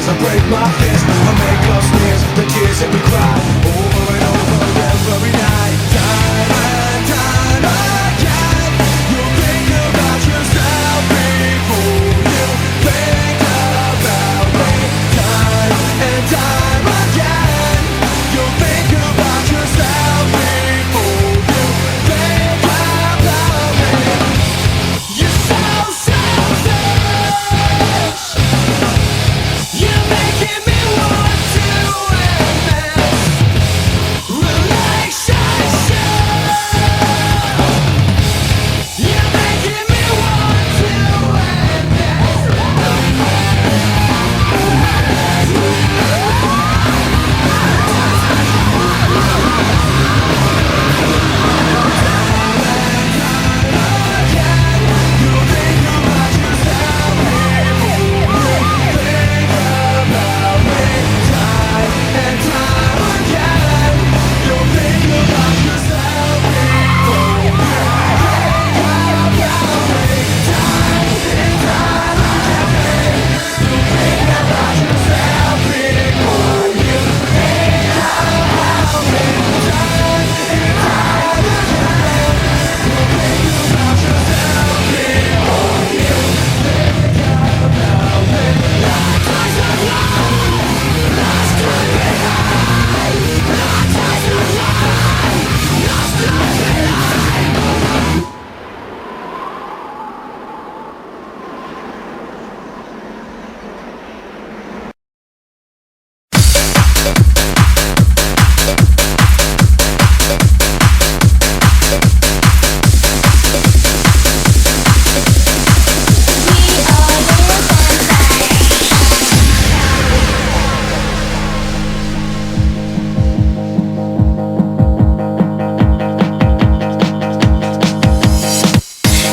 as I break my fist. I make up sneers, the tears that we cry over and over every night. Time and time again, you think about yourself before you think about me. Time and time again, you think about yourself before you think about me. You're so selfish. You're making me want to end this relationship. You're making me want to end this. You think about yourself before you think about me. Time and time again, you think about yourself before you think about me. Time and time again, you think about yourself before you think about me. Time and time again, you think about yourself before you think about me. Ties of love, lost to behind. Ties of love, lost to behind.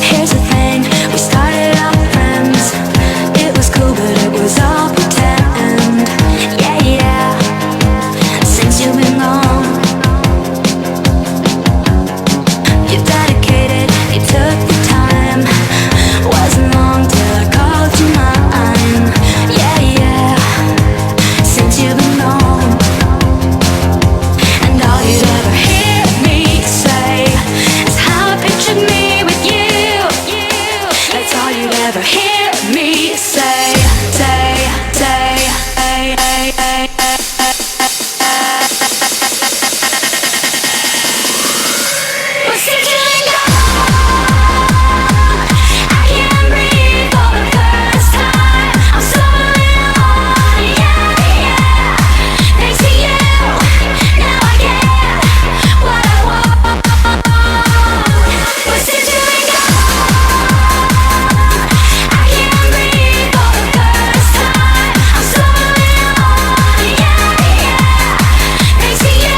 Here's the thing, we started off friends. It was cool, but it was all pretend. Yeah, yeah, since you've been gone, you dedicated, you took the time. Wasn't long till I called you mine. Yeah, yeah, since you've been gone. And all you'd ever hear me say is how I pictured me with you. That's all you'd ever hear me say. But since you've been gone, I can't breathe for the first time. I'm stumbling on, yeah, yeah. Thanks to you, now I get what I want. But since you've been gone, I can't breathe for the first time. I'm stumbling on, yeah, yeah. Thanks to you,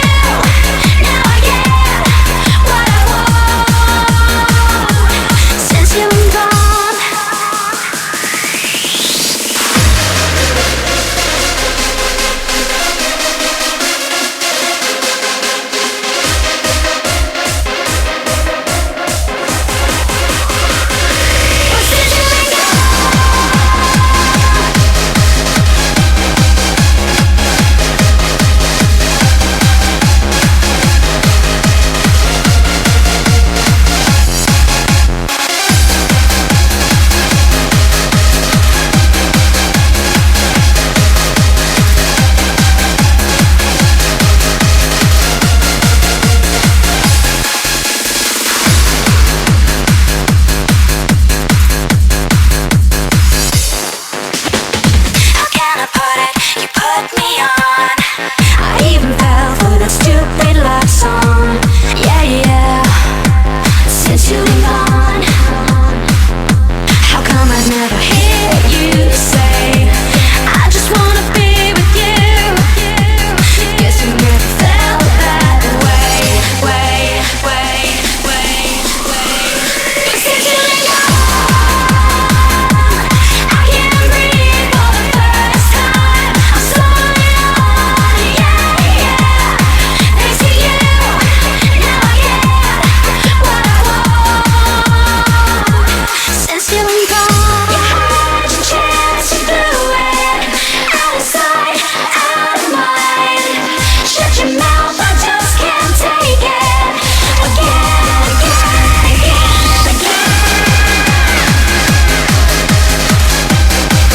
now I get what I want. Since you've been gone. But since you've been how can I put it? You put me on.